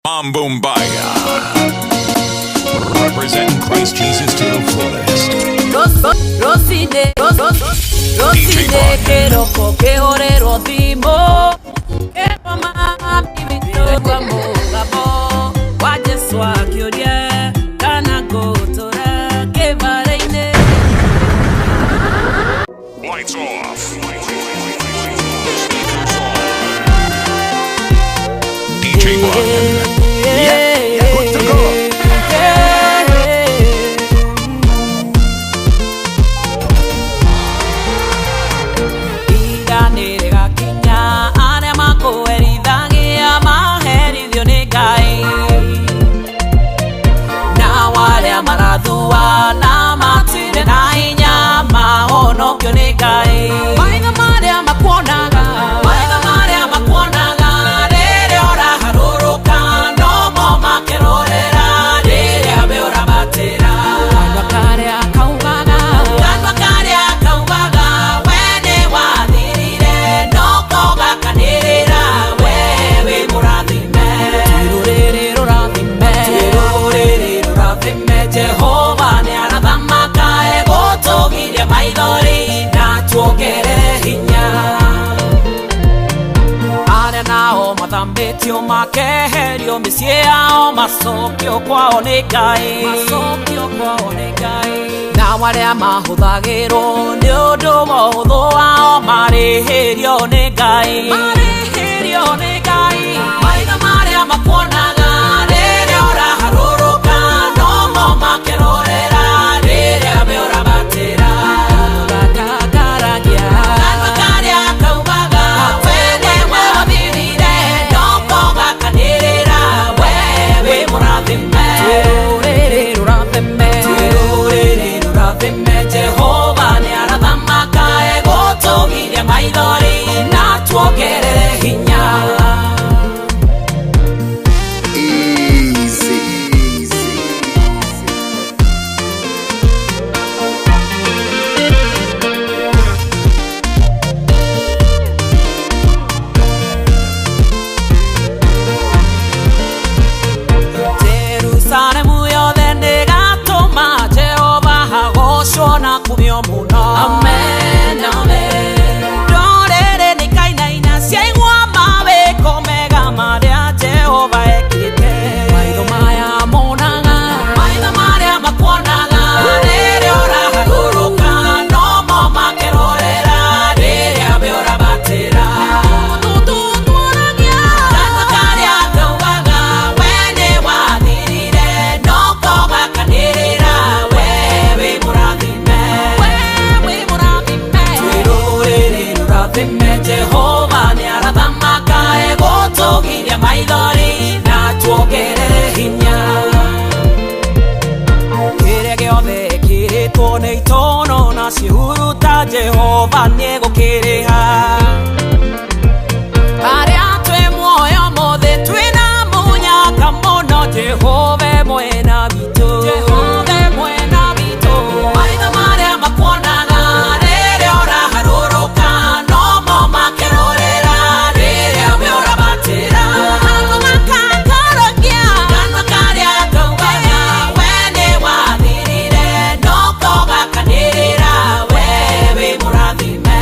Mambumbaya, representing Christ Jesus to the fullest. Rosine, keroko keorero dimo, mama bibito kwa mogabo, wajesu akiodia, kana gotora kevareine. Lights off. DJ Brian. Good to go. Na matire na inya maono kyo ne kai maitha maria makuonaga rere ora haruruka no mo makerorera rere abeora batera kandwa karia kaugaga wene wathirire no koga kanirira wewe murathime tirurere rurathime Jehova ne arathamaka egotogirie maithori na tuongerere hinya aria nao mathambĩtio makeherio mĩciĩ yao macokio kwao nĩ Ngai na arĩa mahũthagĩrwo nĩ ũndũ wa ũhũthũ wao marĩhĩrio nĩ Ngai maitho marĩa makuonaga rĩrĩa ũraharũrũka no mo makerorera rĩrĩa abeora batĩra kandwa karia kaugaga wene wathirire no koga kanĩrĩra wewe mũrathime twĩrũrĩrĩ rũrathime Jehova nĩ arathamaka egũtũgiria maithori na tuongerere hinya kumio muno amen dorere ni kainaina siaigua mawĩko mega marĩa Jehova ekĩte maitho maya monaga maitho marĩa makuonaga rĩrĩa ũraharũrũka no mo makerorera rĩrĩa abeora batĩra kandwa karia kaugaga wene wathirire no koga kanĩrĩra wewe mũrathime Jehova nĩ arathamaka egũtũgiria maithori na tuongerere hinya kĩrĩa gĩothe kĩrĩtwo nĩ itono na ciĩhuruta Jehova nĩ egũkĩrĩha arĩa twĩ muoyo mũthĩ twĩna mũnyaka mũno Jehova mwena witũ maitho marĩa makuonaga rĩrĩa ũraharũrũka no mo makerorera rĩrĩa abeora batĩra kandwa karia kaugaga wene wathirire no koga kanĩrĩra wewe mũrathime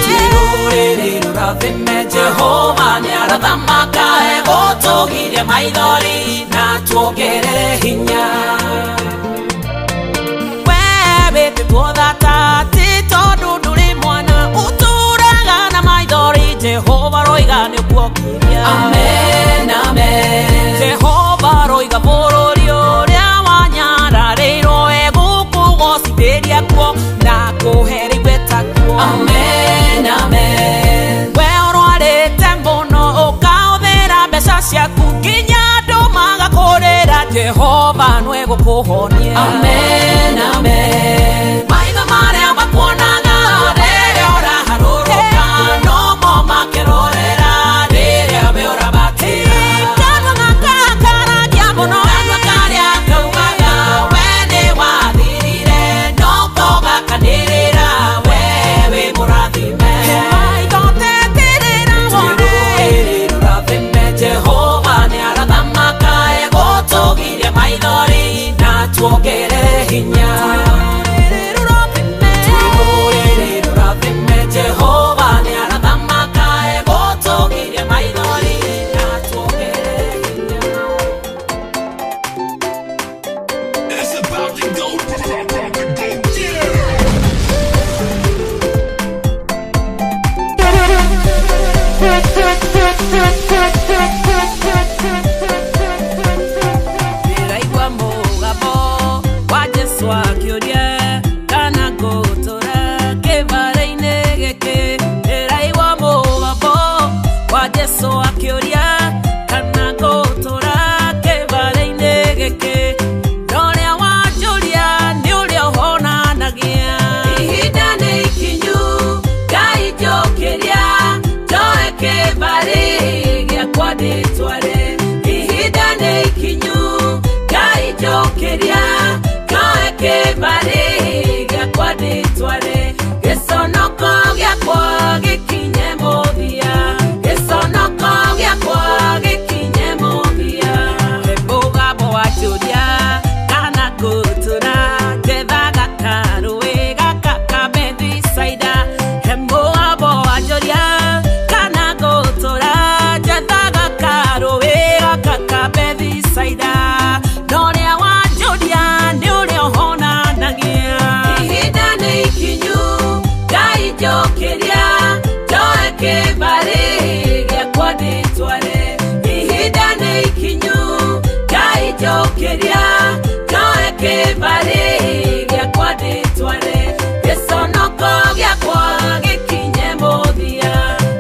twĩrũrĩrĩ rũrathime Jehova nĩ arathamaka egũtũgiria maithori na tuongerere hinya tondũ ndũrĩ mwana ũtũraga na maithori Jehova roiga nĩguokiria amen Jehova roiga bũrũri ũrĩa wanyararĩirwo egũkũgocithĩria kuo na kũhe rĩgweta kuo amen we ũrwarĩte mũno ũkahũthĩra mbeca ciaku nginya andũ magakũrĩra Jehova no egũkũhonia amen maitho marĩa makuonaga rĩrĩa ũraharũrũka no mo makerorera rĩrĩa abeora batĩra kandwa karia kaugaga wene wathirire no koga kanĩrĩra wewe mũrathime maitho teterĩra wone Jehova ndĩraigua mũgambo wa Jesũ akĩũria kana ngũtũra kĩbarĩ-inĩ gĩkĩ. Ndĩraigua mũgambo wa Jesũ akĩũria kana ngũtũra kĩbarĩ-inĩ gĩkĩ. Ndorĩa wanjũria nĩ ũrĩa ũhonanagia. Ihinda nĩ ikinyu, Ngai njũkĩria, njoe kĩbarĩ gĩakwa ndĩtware. Ihinda nĩ ikinyu, Ngai njũkĩria, njoe kĩbarĩ gĩakwa ndĩtware. Gĩconoko gĩakwa gĩkinye mũthia, gĩconoko gĩakwa gĩkinye mũthia. He mũgambo wanjũria kana ngũtũra, njethaga karũĩ gaka ka Bethisaida. He mũgambo wanjũria kana ngũtũra, njethaga karũĩ gaka ka Bethisaida. Ndorĩa wanjũria nĩ ũrĩa ũhonanagia. Ihinda nĩ ikinyu, Ngai njũkĩria, njoe kĩbarĩ gĩakwa ndĩtware. Ihinda nĩ ikinyu, Ngai njũkĩria, njoe kĩbarĩ gĩakwa ndĩtware. Gĩconoko gĩakwa gĩkinye mũthia,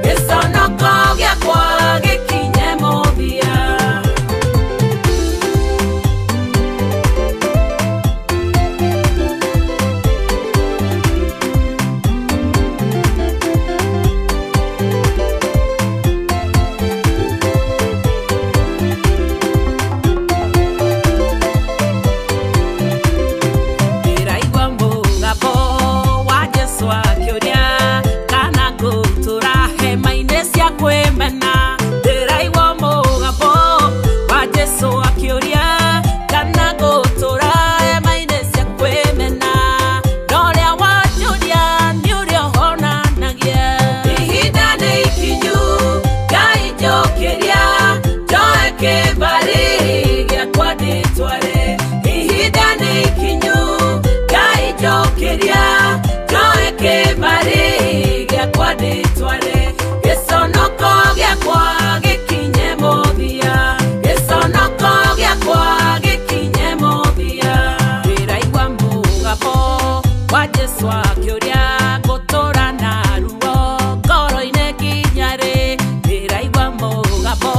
gĩconoko gĩakwa gĩkinye mũthia. Ndĩraigua mũgambo wa Jesũ akĩũria kana ngũtũra hema-inĩ cia kwĩmena. Ndĩraigua mũgambo wa Jesũ akĩũria kana ngũtũra hema-inĩ cia kwĩmena. Ndorĩa wanjũria nĩ ũrĩa ũhonanagia. Ihinda nĩ ikinyu, Ngai njũkĩria, njoe kĩbarĩ gĩakwa ndĩtware. Ihinda nĩ ikinyu, Ngai njũkĩria, njoe kĩbarĩ gĩakwa ndĩtware. Gĩconoko gĩakwa gĩkinye mũthia, gĩconoko gĩakwa gĩkinye mũthia. Ndĩraigua mũgambo wa Jesũ akĩũria ngũtũra na ruo ngoro-inĩ nginya rĩ. Ndĩraigua mũgambo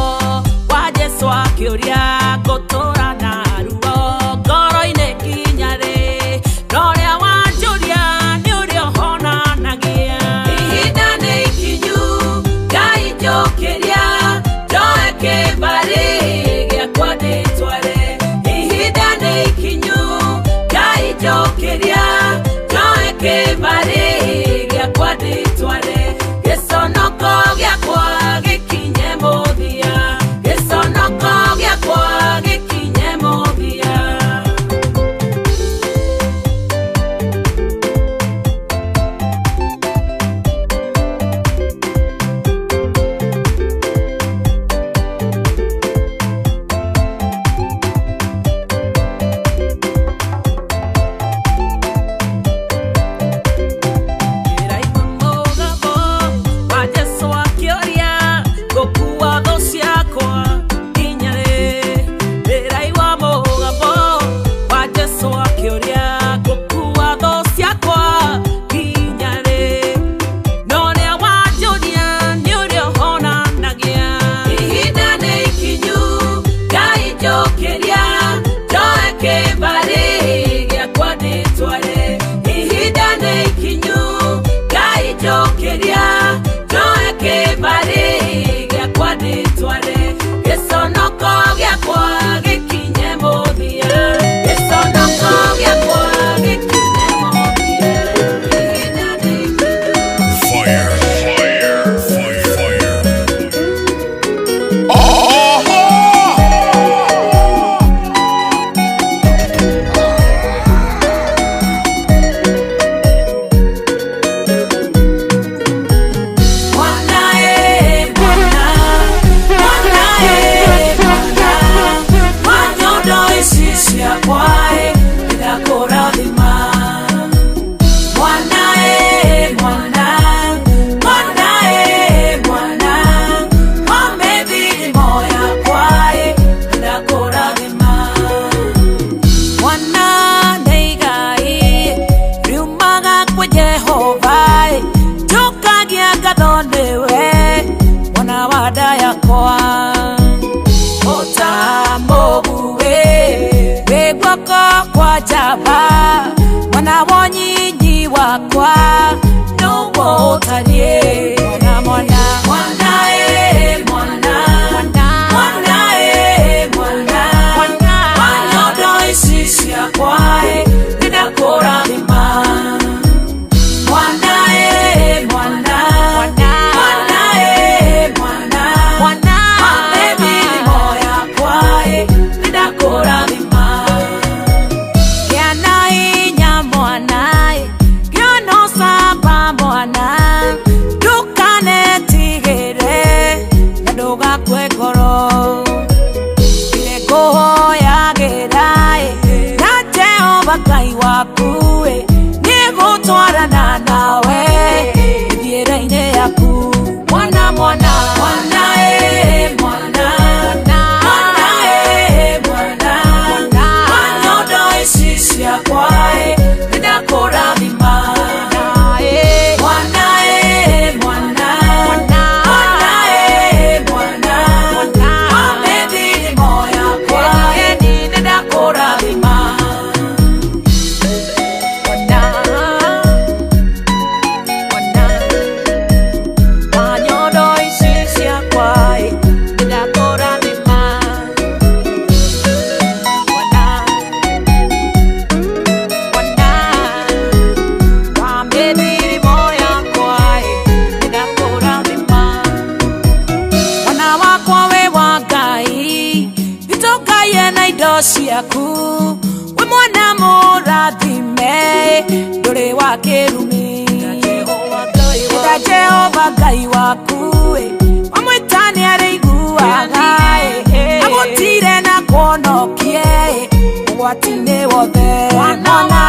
wa Jesũ akĩũria ngũtũra na ruo ngoro-inĩ nginya rĩ. Ndorĩa wanjũria nĩ ũrĩa ũhonanagia. Ihinda nĩ ikinyu, Ngai njũkĩria, njoe kĩbarĩ gĩakwa ndĩtware. Ihinda nĩ ikinyu, Ngai njũkĩria, njoe kĩbarĩ gĩakwa ndĩtware. Gĩconoko gĩakwa gĩkinye mũthia, gĩconoko gĩakwa gĩkinye mũthia. jaba mwana wonyinyi wakwa nuwo tarie mwana mwana mwana mwana mwana mwana mwana wanyodo isisi yakwae ninakorathima mwana mwana mwana mwana mwana baby moya kwae ninakorathima kiana inya mwana giono samba mwana dukane tigere ndugakwe ngoro ile kohoya gerai na Jehova Ngai waku nigutwarana nawe thiĩra-inĩ yaku mwana mwana mwana mwana mwana mwana wanyondo ici ciakwa nĩndakũrathima mwana mwana mwana mwana mĩthimo yakwa nĩndakũrathima ciaku we mwana mũrathime ndũrĩ wa kĩrumi ĩta Jehova Ngai waku wamwĩta nĩarĩiguaga agũtire na kũhonokie ũgwati-inĩ wothe mwana mwana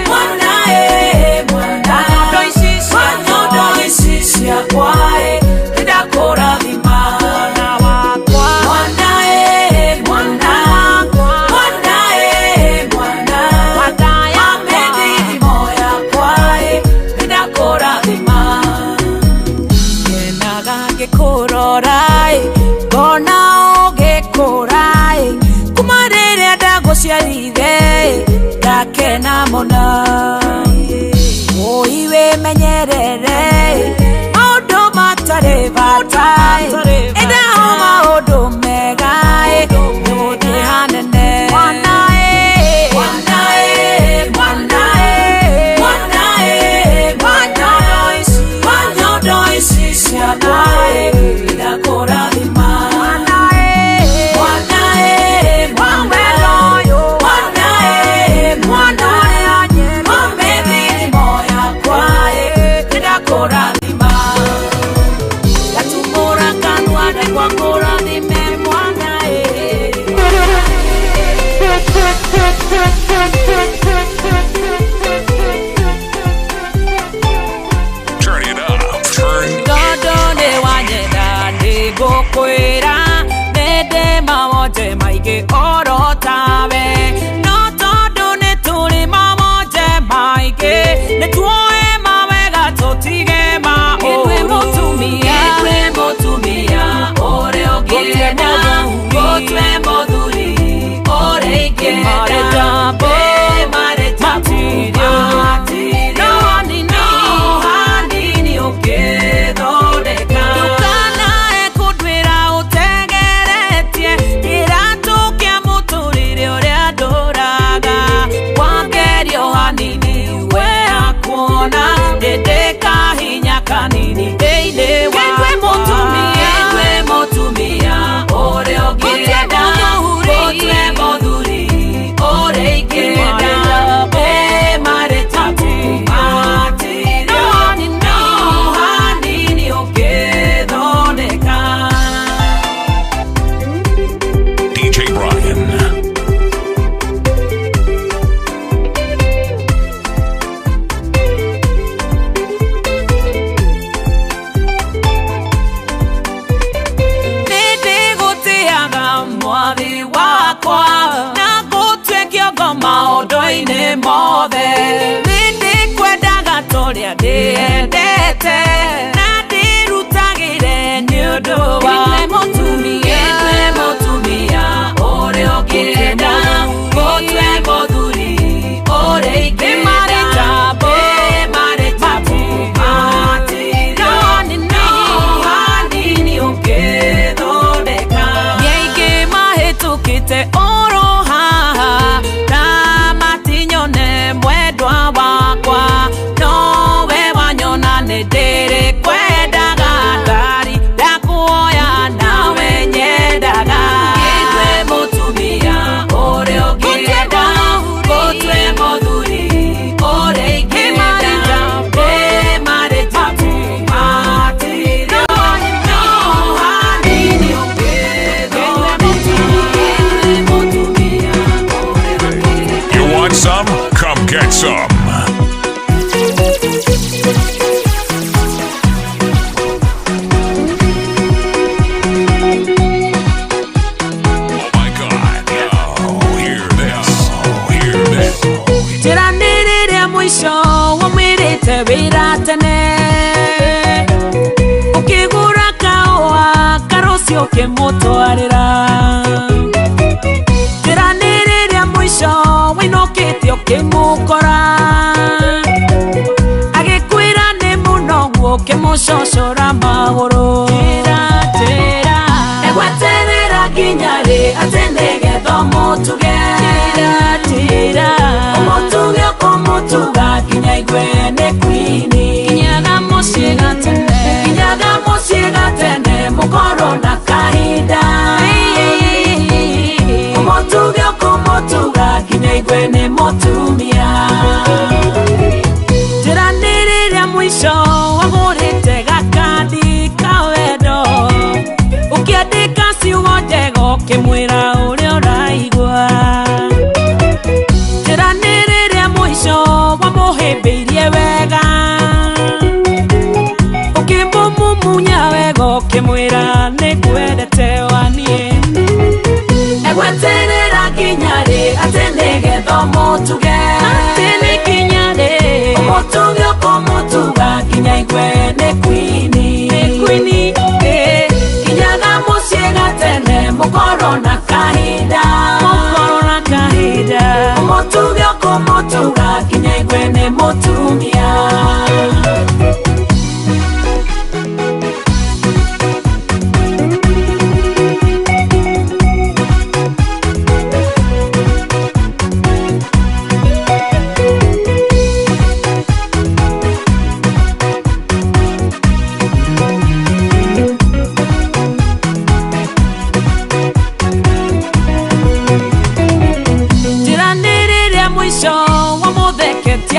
mwana mwana wanyondo ici ciakwa nĩndakũrathima ngona ũgĩkũra kuma rĩrĩa ndagũciarire ndakena mũno ũi wĩmenyerere maũndũ matarĩ bata endaho maũndũ mega nĩgũthiĩ hanene mwana mwana mwana mwana mwana wanyondo ici ciakwa nĩndakũrathima mwana mwana mwana mwana mĩthimo yakwa nĩndakũrathima gatũmũra kanua nĩguo ngũrathime mwana Turn it up. Turn it kwĩra nĩndĩ mawonje maingĩ oro tawe no tondũ nĩtũrĩ mawonje maingĩ nĩtuoe mawega tũtige maũru mũtumia ũrĩa ũngĩenda gũtue mũthuri ũrĩa ingĩenda matirio no hanini ũngĩthondeka ndĩendete na ndĩrutagĩre nĩ ũndũ wa mũtumia ũrĩa cio kimutwarira tiraniriria mwisho winukite ukimukora agikwira ni munogu ukimucocora maguru egweterera nginyari ati nigetha mutuge umutuge ukumutuga nginya igwe ni kwini kinyaga muciĩ gatene mukoro na kahinda umutuge ukumutuga nginya igwe ni mutumia tiraniriria mwisho wagurite gakandi ka wendo ukiandika ciugo njega ukimwira uria uraigua tiraniriria mwisho wamuhimbiirie wega ukimumunya wega ukimwira nikwendete wanie egweterera nginyari ati nigetha mutuge umutuge ukumutuga nginya igwe ni kwini kinyaga muciĩ gatene mukoro na kahinda umutuge ukumutuga nginya igwe ni mutumia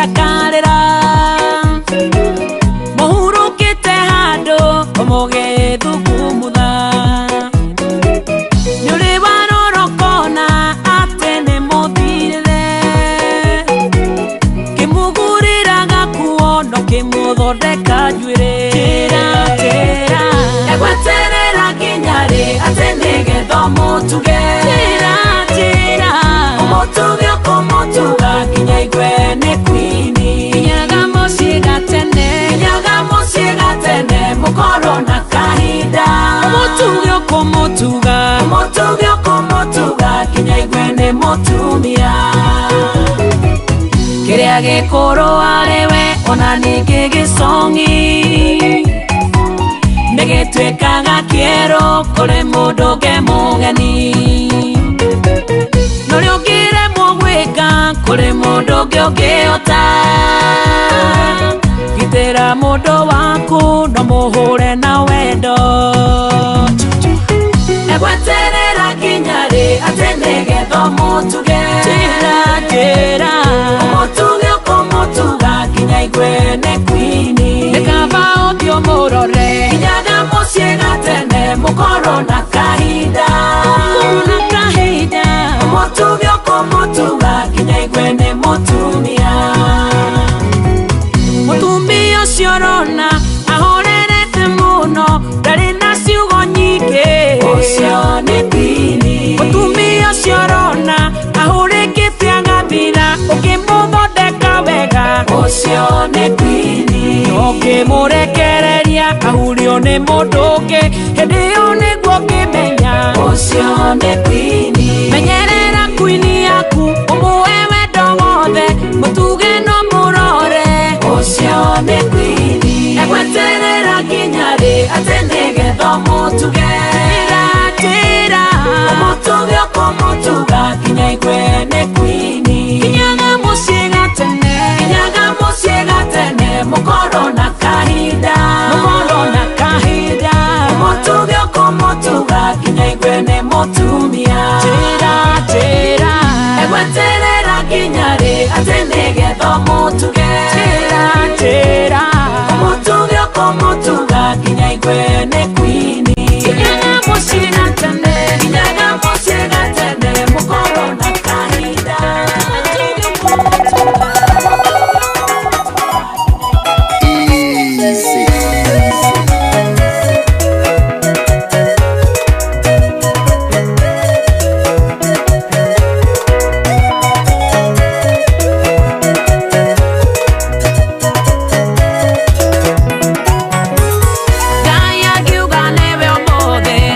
akarira muhurukite handu umugithugumutha nyuri warorokona ati ni muthirire kimugurira gakuo no kimuthondeka njuire egweterera nginyari ati nigetha mutuge umutuge ukumutuga nginya igwe ni kinyaga muciĩ gatene mukoro na kahinda umutuge ukumutuga nginya igwe ni mutumia kiria gikuru ariwe ona ningi gicongi nigituikaga kieru kuri mundu ungi mugeni nuria ungiremwo gwika kuri mundu ungi ungihota gitira mundu waku no muhure na wendo egweterera nginyari ati nigetha mutuge umutuge ukumutuga nginya igwe ni kwini nikaba uthio murore kinyaga muciĩ gatene mukoro na kahinda umutuge ukumutuga nginya igwe ni mutumia mutumia ucio rona ahorerete muno ndari na ciugo nyingĩ ucio ni kwini mutumia ucio rona ahurikite agathira ukimuthondeka wega ucio ni kwini ukimurekereria ahurio ni mundu ungi hindi iyo niguo ngimenya ucio ni kwini menyerera kwini yaku umuhe wendo wothe mutuge no murore ucio ni kwini egweterera nginyari ati nigetha mutuge umutuge ukumutuga nginya igwe ni kwini kinyaga muciĩ gatene mukoro na kahinda umutuge ukumutuga nginya igwe ni mutumia egweterera nginyari ati nigetha mutuge umutuge ukumutuga nginya igwe ni kwini kinyaga muciĩ gatene mukoro na kahinda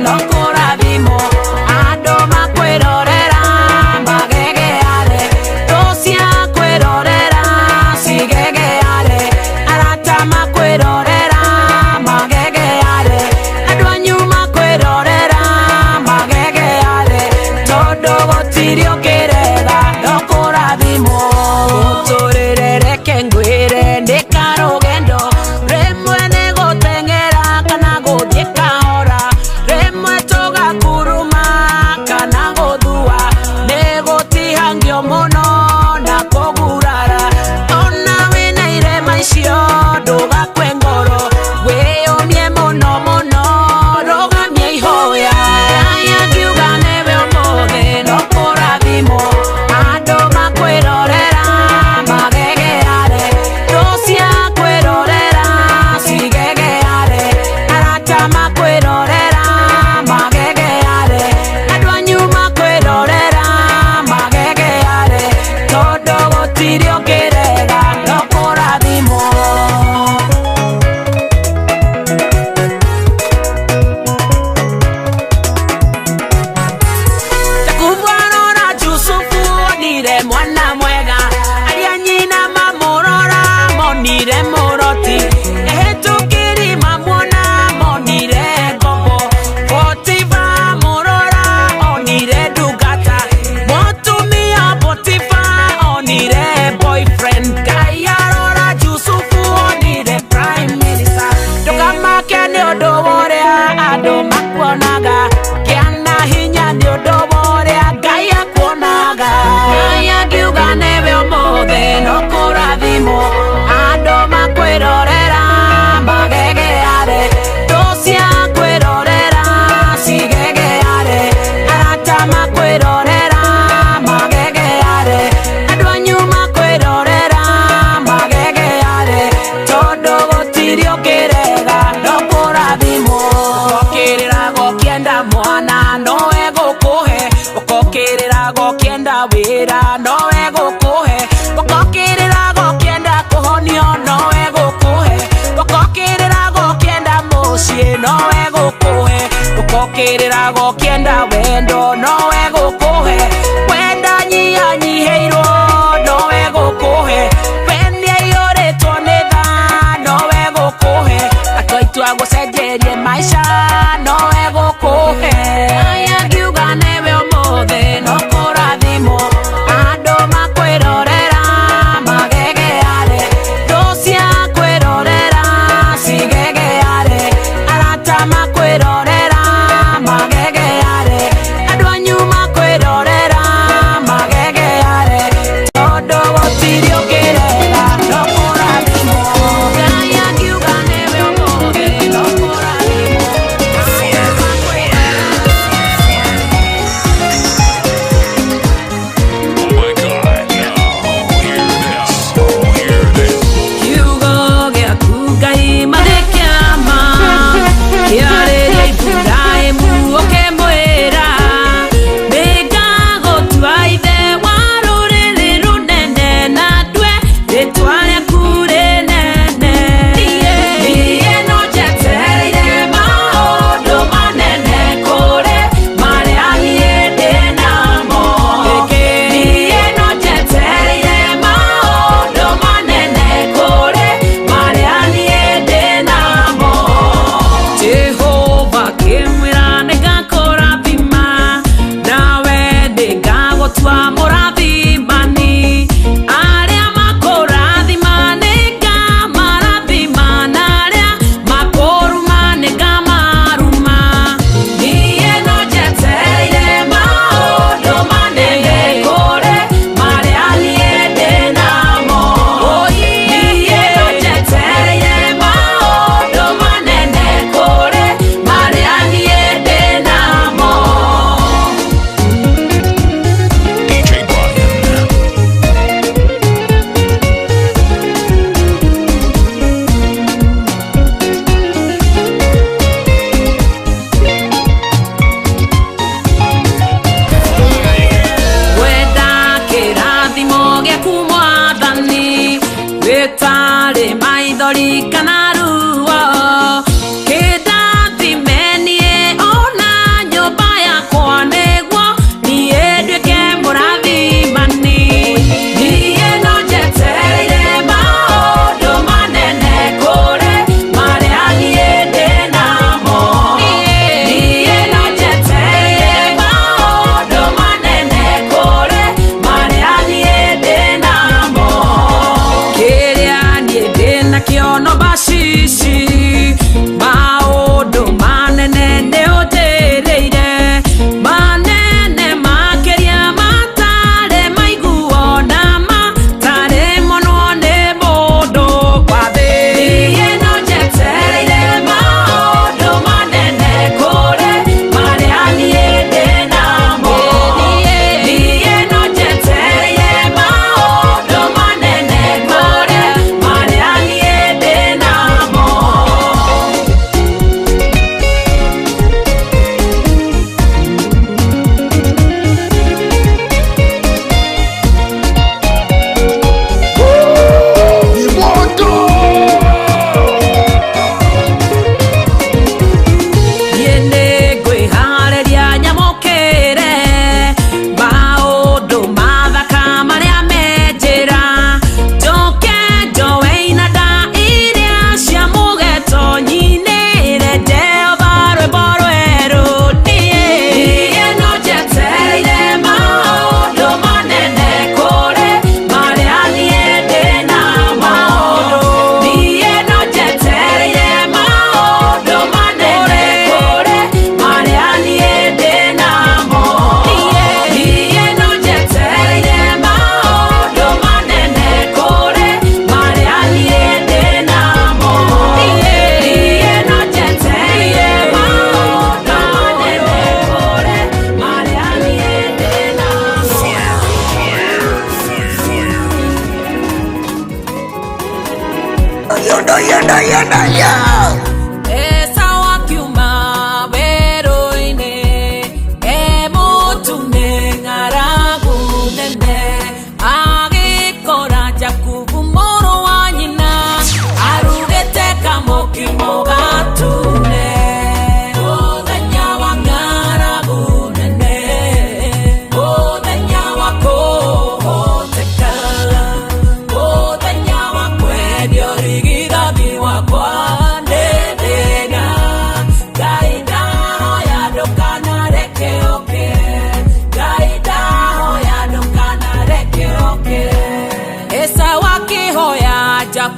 No gũkũhe ũkokĩrĩra gũkĩenda wendo nowe gũkũhe wenda nyihanyihĩirwo nowe gũkũhe wenia iyũrĩtwo nĩ tha nowe gũkũhe atũitua gũcenjerie maica nowe gũkũhe aya ngiuga nĩwe ũmũthĩ no kũrathimwo andũ makwĩrorera magegeare thũ cia kwĩrorera cigegeare arata makwĩrorera magegeare andũ anyu makwĩrorera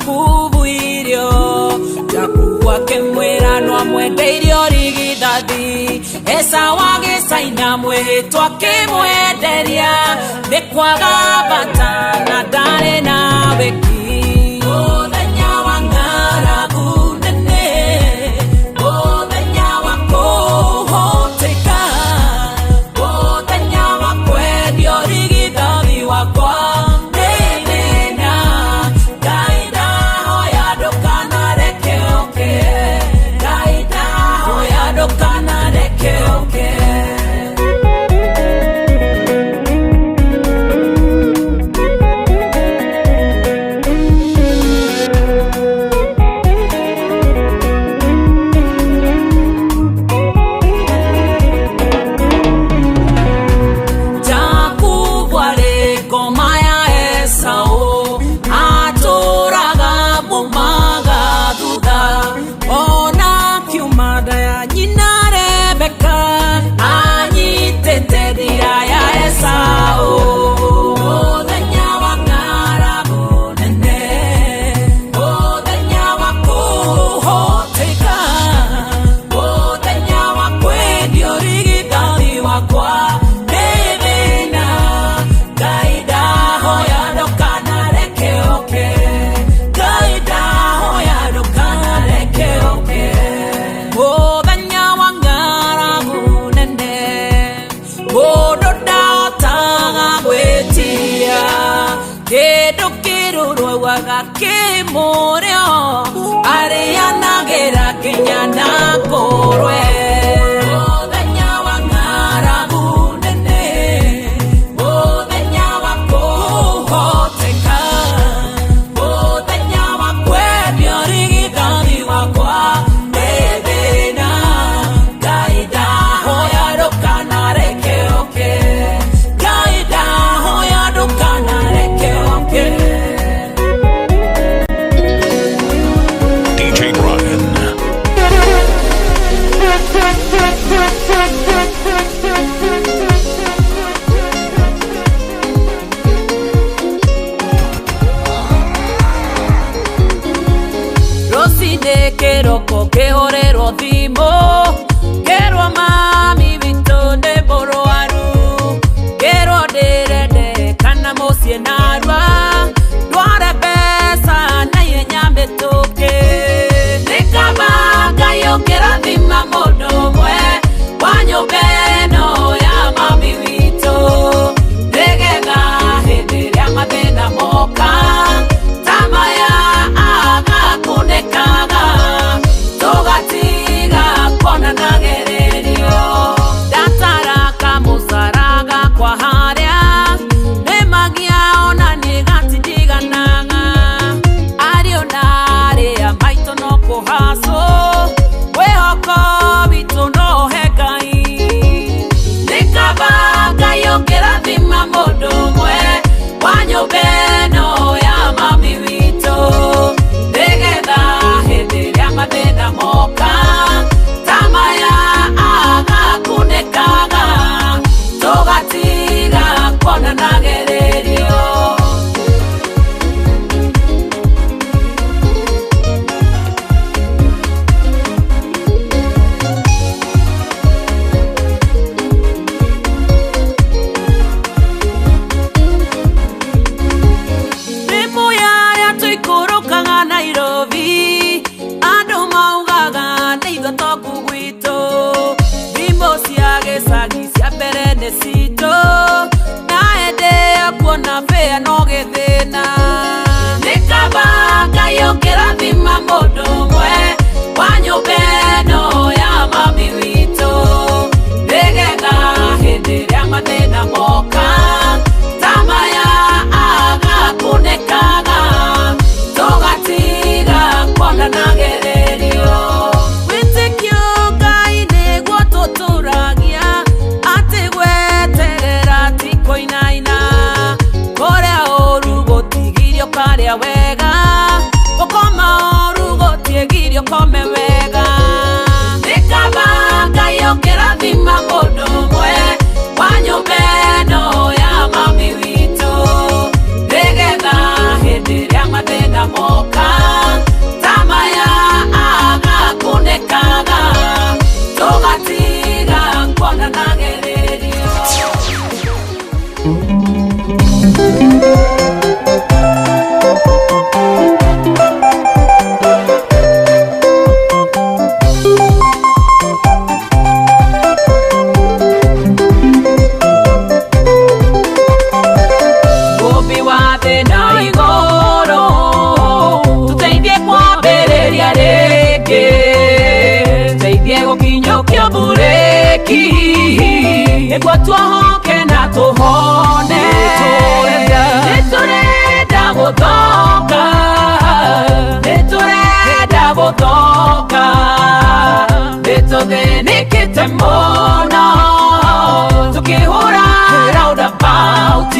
akubuirio jakuwa kemwera no amwendeirio rigithathi esa wage saina mwehitwa kimwenderia nikwaga bata na ndari na weki muthenya wa ng'aragu nene muthenya wa kuhoteka muthenya wa kwendio rigithathi wakwa Kimuryo arianagera kinyana korwe muthenya wa ng'aragu nene muthenya wa kuhoteka muthenya wa kwendio rigithathi wakwa nĩthĩna Ngai ndahoya ndũkanareke oke Ngai ndahoya ndũkanareke oke Keroko kehorero thimo kerwa mami witũ nĩ mũrwaru kerwo ndĩrende kana mũciĩ narua ndware mbeca na ihenya mĩtũkĩ nĩ kaba Ngai ũngĩrathima mũndũ ũmwe wa nyũmba ĩno ya mami witũ nĩgetha hĩndĩ ĩrĩa mathĩna moka ta maya agakunĩkaga tũgatiga kuonanagererio ndatara kamũcara gakwa harĩa nĩmagia ona nĩgatindiganaga ariũ na arĩa maitũ no kũhacwo mwĩhoko witũ no he Ngai nĩ kaba Ngai ũngĩrathima mũndũ ũmwe wa nyũmba ĩno ya mami witũ nĩgetha hĩndĩ ĩrĩa mathĩna moka ta maya agakunĩkaga tũgatiga kuonanagererio Nairobi andũ maugaga nĩ ithotoku gwitũ thimũ cia gĩcagi cia mbere nĩ citũ na hĩndĩ ya kuona mbĩa no gĩthĩna nĩ kaba Ngai ũngĩrathima mũndũ ũmwe wa nyũmba ĩno ya mami witũ nĩgetha hĩndĩ ĩrĩa mathĩna moka ta maya agakunĩkaga tũgatiga kuonanagererio wĩtĩkio Ngai nĩguo tũtũragia atĩ gweterera ti kũinaina kũrĩa ũru gũtigirio karĩa wega gũkoma ũru gũtigirio kome wega wiki nĩguo tuohoke na tũhone nĩtũrenda gũthonga nĩtũrenda gũthonga nĩtũthĩnĩkĩte mũno tũkĩhũra roundabout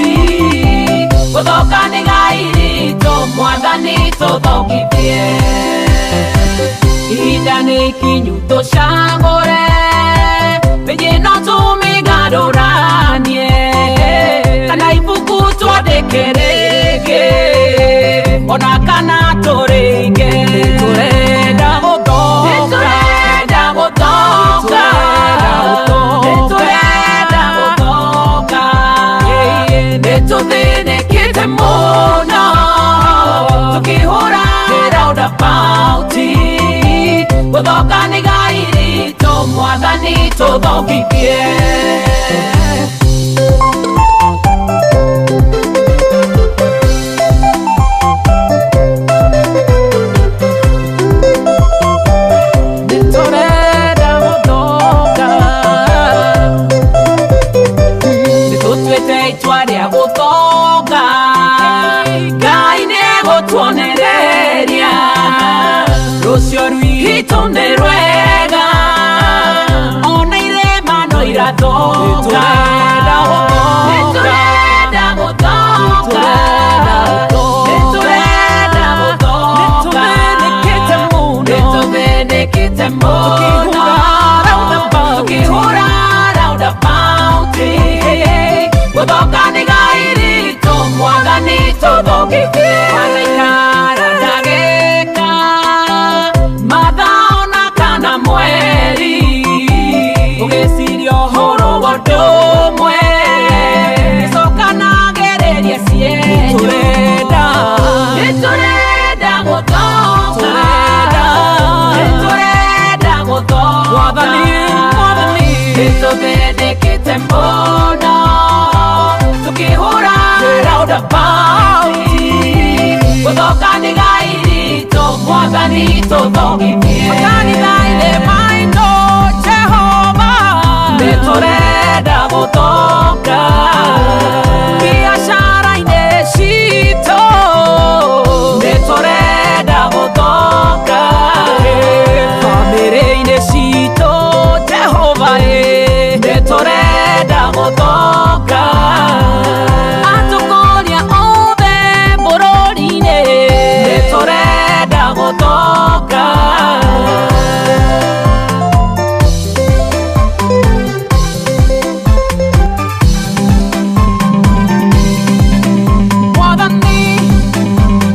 gũthonga nĩ gai ritũ Mwathani tũthongithie ihinda nĩ ikinyu tũcagũre penye no tũmĩgarũranie kana ibuku twandĩke rĩngĩ ona kana tũrĩige nĩtũrenda gũthonga nĩtũrenda gũthonga nĩtũthĩnĩkĩte mũno tũkĩhũra roundabout gũthonga nĩ gai ritũ Mwathani tũthongithie nĩtũrenda gũthonga nĩtũtuĩte itua rĩa gũthonga Ngai nĩgũtuonereria rũciũ rwitũ nĩ rwega ona irema no irathonga nĩtũrenda gũthonga nĩtũrenda gũthonga nĩtũthĩnĩkĩte mũno tũkĩhũra roundabout gũthonga nĩ gai ritũ Mwathani tũthongithie wanaikara ndagĩka mathaa ona kana mweri ũgĩciria ũhoro wa ũndũ ũmwe gĩcokanagereria cienyo nĩtũrenda gũthonga nĩtũrenda gũthonga nĩtũthĩnĩkĩte mũno tũkĩhũra roundabout gũthonga nĩ gai ritũ Mwathani tũthongithie makanitha-inĩ maitũ Jehova nĩtũrenda gũthonga biacara-inĩ citũ nĩtũrenda gũthonga bamĩrĩ-inĩ citũ Jehova nĩtũrenda gũthonga atũkũria othe bũrũri-inĩ nĩtũrenda gũthonga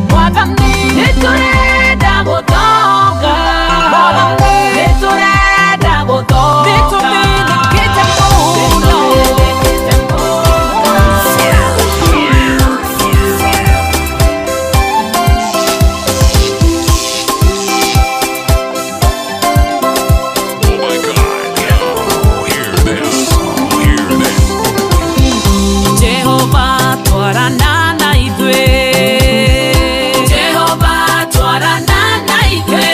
Mwathani nĩtũrenda gũthonga nĩtũrenda gũthonga nĩtũthĩnĩkĩte mũno Oh my God, yo, hear this, hear this. Jehova twarana na ithuĩ Jehova twarana na ithuĩ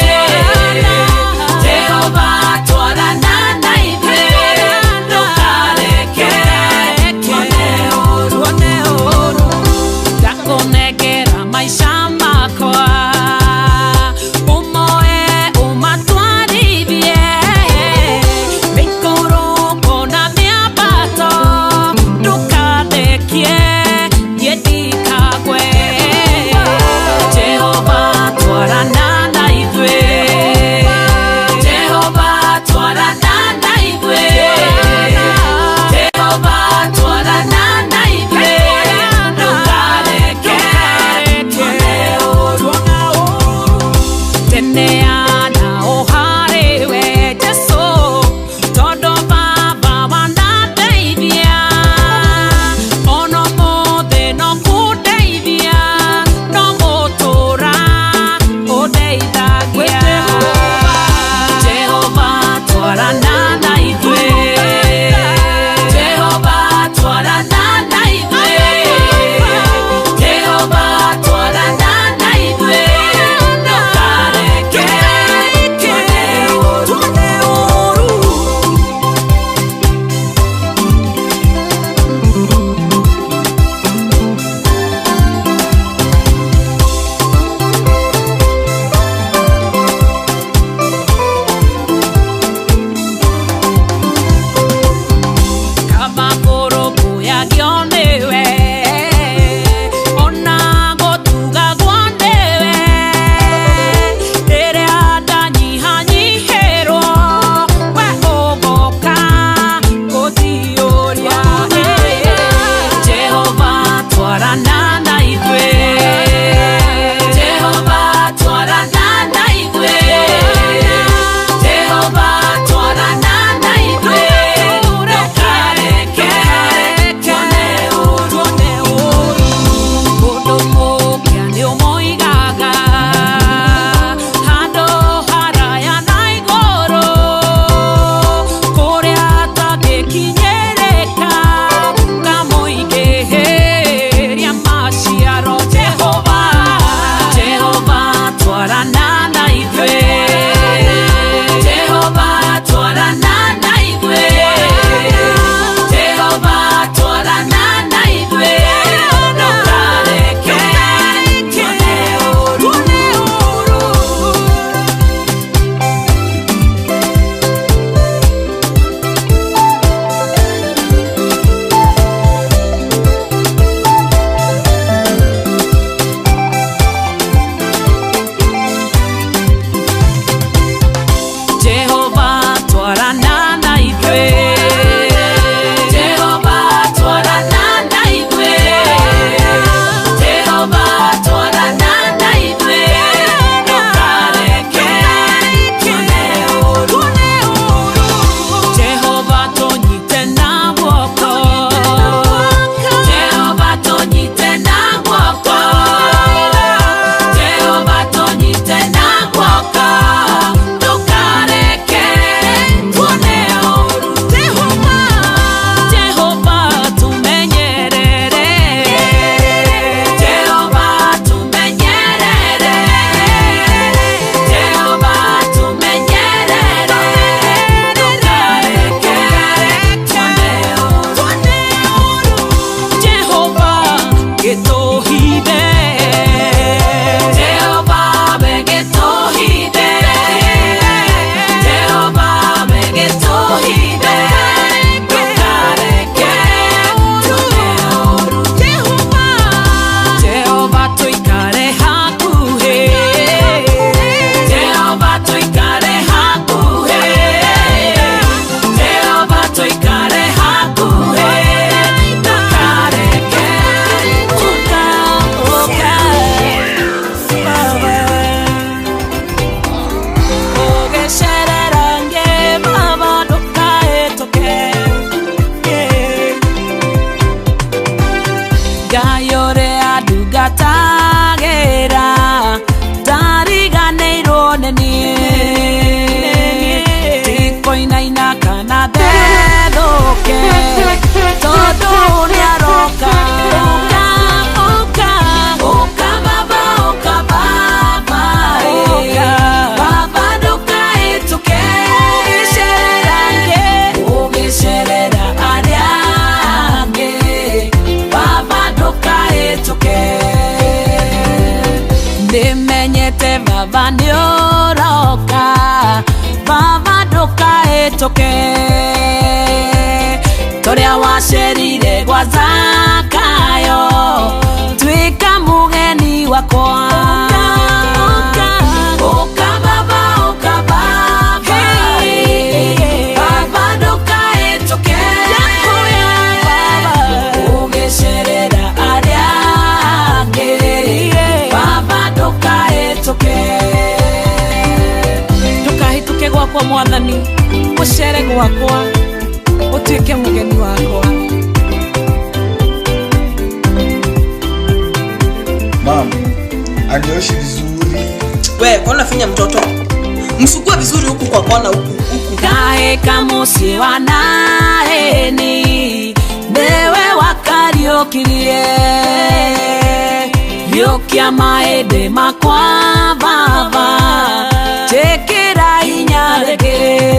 Jehova twarana na ithuĩ ndũkareke tuone ũũru ndakũnengera maica makwa ũmoe ũmatwarithie mĩikũrũko na mĩambato ndũkandekie niĩ ndikagwe Jehova twarana na ithuĩ Jehova twarana na ithuĩ Jehova twarana na ithuĩ ndũkareke tuone ũũru teneana ũharĩwe Jesũ tondũ Baba wanandeithia ona ũmũthĩ no kũndeithia no gũtũra ũndeithagia Jehova twarana na ithuĩ Jehova twarana na ithuĩ Jehova twarana na ithuĩ ndũkareke tuone ũũru Baba nĩũroka, baba ndũkahĩtũke, tũrĩa wacerire gwa Zakayo, tuĩka mũgeni wakwa. Ũka baba, ũka baba, baba ndũkahĩtũke, ũgĩcerera arĩa angĩ, baba ndũkahĩtũke. Ndũkahĩtũke gwakwa Mwathani, ũcere gwakwa, utuike mugeni wakwa. Mama, anioshi vizuri. We, kona finya mtoto. Msugua vizuri huku kwa kona huku. Kae kamusi wanaheni, newe wakariokirie, yokia maede makwa baba, tekera inyarege.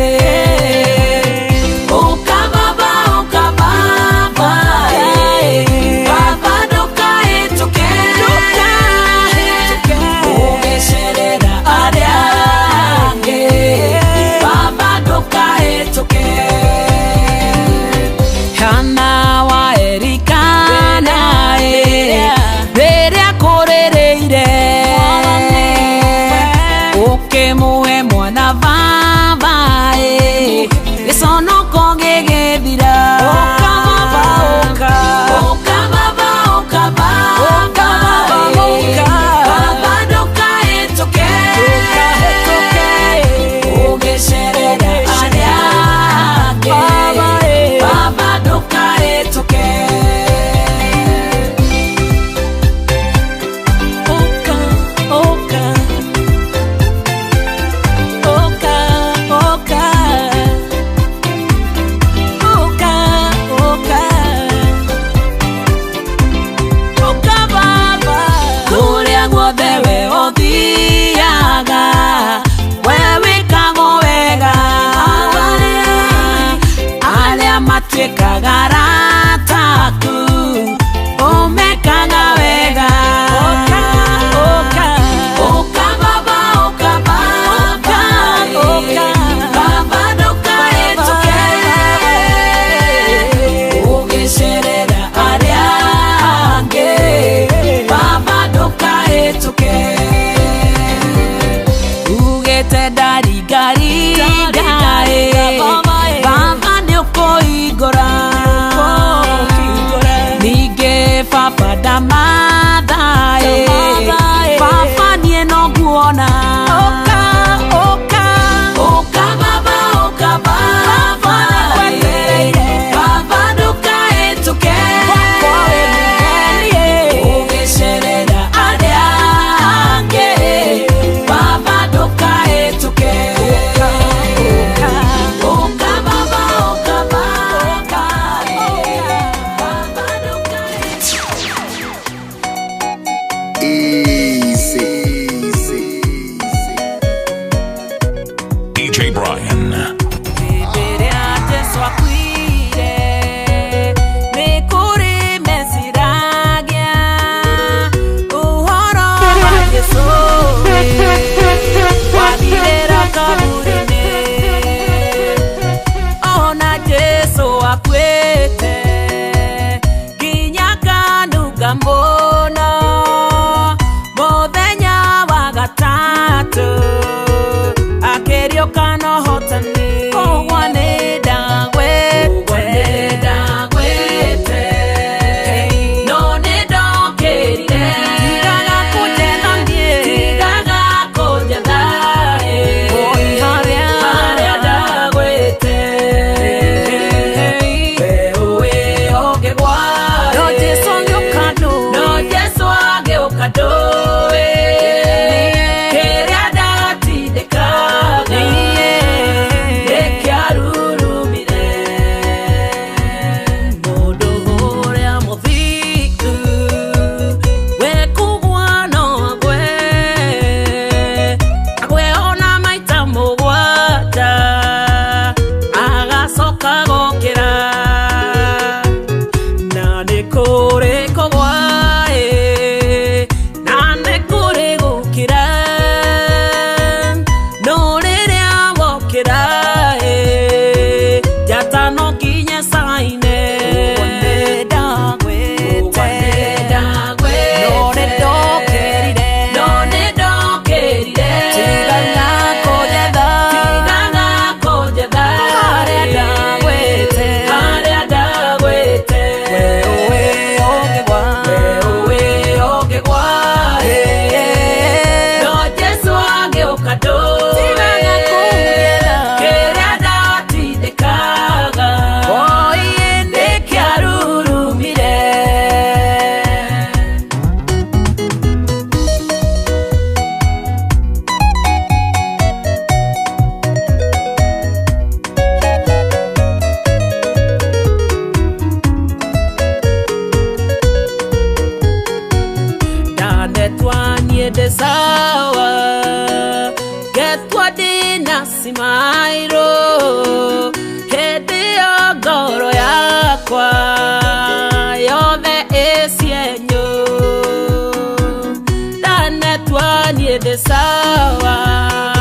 hĩndĩ sawa.